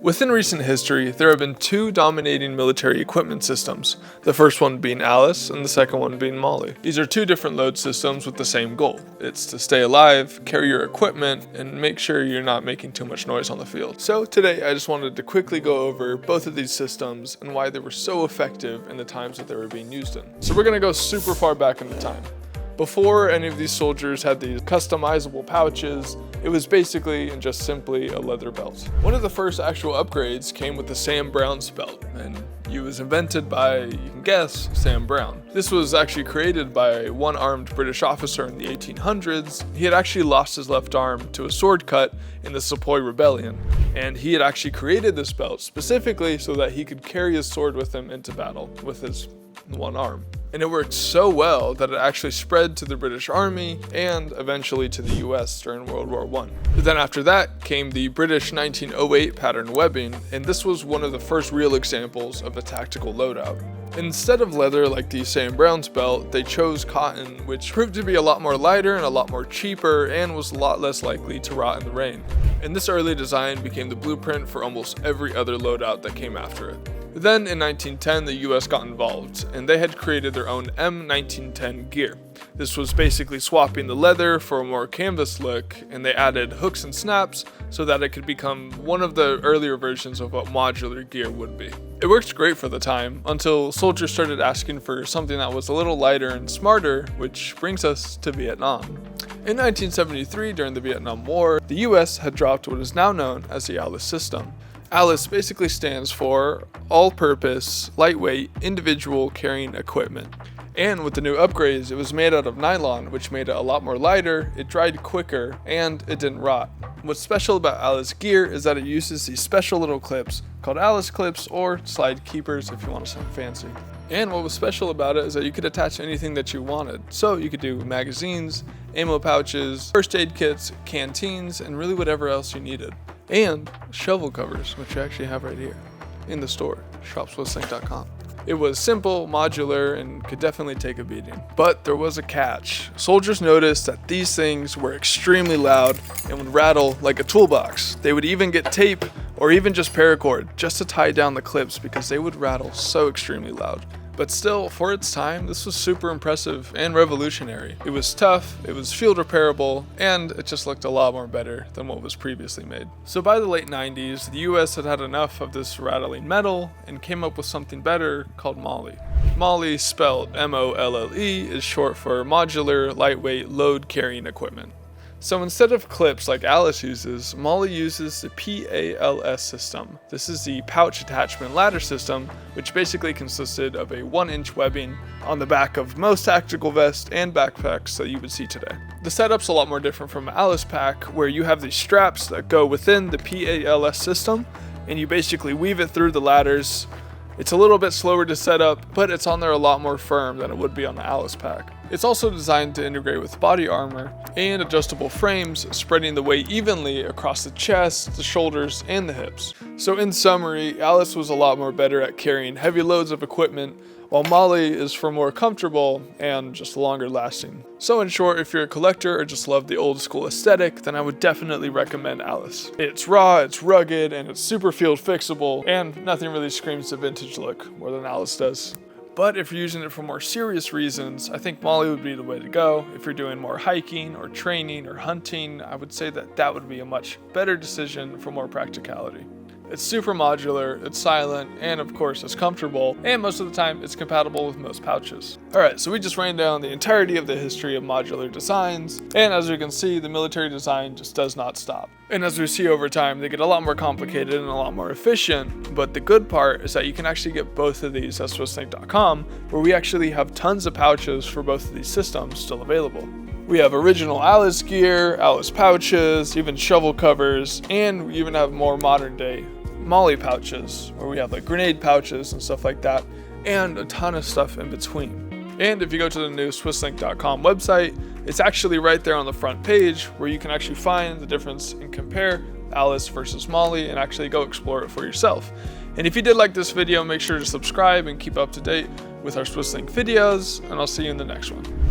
Within recent history, there have been two dominating military equipment systems, the first one being Alice and the second one being MOLLE. These are two different load systems with the same goal. It's to stay alive, carry your equipment, and make sure you're not making too much noise on the field. So today I just wanted to quickly go over both of these systems and why they were so effective in the times that they were being used in. So we're going to go super far back in the time. Before any of these soldiers had these customizable pouches, it was basically and just simply a leather belt. One of the first actual upgrades came with the Sam Brown's belt, and it was invented by, you can guess, Sam Brown. This was actually created by one armed British officer in the 1800s. He had actually lost his left arm to a sword cut in the Sepoy Rebellion, and he had actually created this belt specifically so that he could carry his sword with him into battle with his one arm. And it worked so well that it actually spread to the British Army and eventually to the US during World War I. But then after that came the British 1908 pattern webbing, and this was one of the first real examples of a tactical loadout. Instead of leather like the Sam Brown's belt, they chose cotton, which proved to be a lot more lighter and a lot more cheaper and was a lot less likely to rot in the rain. And this early design became the blueprint for almost every other loadout that came after it. Then in 1910, the US got involved, and they had created their own M1910 gear. This was basically swapping the leather for a more canvas look, and they added hooks and snaps so that it could become one of the earlier versions of what modular gear would be. It worked great for the time, until soldiers started asking for something that was a little lighter and smarter, which brings us to Vietnam. In 1973, during the Vietnam War, the US had dropped what is now known as the Alice System. Alice basically stands for All-Purpose, Lightweight, Individual Carrying Equipment. And with the new upgrades, it was made out of nylon, which made it a lot more lighter, it dried quicker, and it didn't rot. What's special about Alice gear is that it uses these special little clips called Alice clips or slide keepers if you want to sound fancy. And what was special about it is that you could attach anything that you wanted. So you could do magazines, ammo pouches, first aid kits, canteens, and really whatever else you needed. And shovel covers, which you actually have right here in the store, shopswisslink.com. It was simple, modular, and could definitely take a beating. But there was a catch. Soldiers noticed that these things were extremely loud and would rattle like a toolbox. They would even get tape or even just paracord just to tie down the clips because they would rattle so extremely loud. But still, for its time, this was super impressive and revolutionary. It was tough, it was field repairable, and it just looked a lot more better than what was previously made. So by the late 90s, the US had had enough of this rattling metal and came up with something better called MOLLE. MOLLE, spelled M-O-L-L-E, is short for Modular Lightweight Load Carrying Equipment. So instead of clips like Alice uses, MOLLE uses the PALS system. This is the pouch attachment ladder system, which basically consisted of a 1-inch webbing on the back of most tactical vests and backpacks that you would see today. The setup's a lot more different from an Alice pack, where you have these straps that go within the PALS system, and you basically weave it through the ladders. It's a little bit slower to set up, but it's on there a lot more firm than it would be on the Alice pack. It's also designed to integrate with body armor and adjustable frames, spreading the weight evenly across the chest, the shoulders, and the hips. So in summary, Alice was a lot more better at carrying heavy loads of equipment, while MOLLE is for more comfortable and just longer lasting. So in short, if you're a collector or just love the old school aesthetic, then I would definitely recommend Alice. It's raw, it's rugged, and it's super field fixable, and nothing really screams the vintage look more than Alice does. But if you're using it for more serious reasons, I think MOLLE would be the way to go. If you're doing more hiking or training or hunting, I would say that that would be a much better decision for more practicality. It's super modular, it's silent, and of course it's comfortable, and most of the time it's compatible with most pouches. Alright, so we just ran down the entirety of the history of modular designs, and as you can see, the military design just does not stop. And as we see over time, they get a lot more complicated and a lot more efficient, but the good part is that you can actually get both of these at swisslink.com, where we actually have tons of pouches for both of these systems still available. We have original Alice gear, Alice pouches, even shovel covers, and we even have more modern day MOLLE pouches, where we have like grenade pouches and stuff like that, and a ton of stuff in between. And if you go to the new swisslink.com website, it's actually right there on the front page where you can actually find the difference and compare Alice versus MOLLE and actually go explore it for yourself. And if you did like this video, make sure to subscribe and keep up to date with our SwissLink videos, and I'll see you in the next one.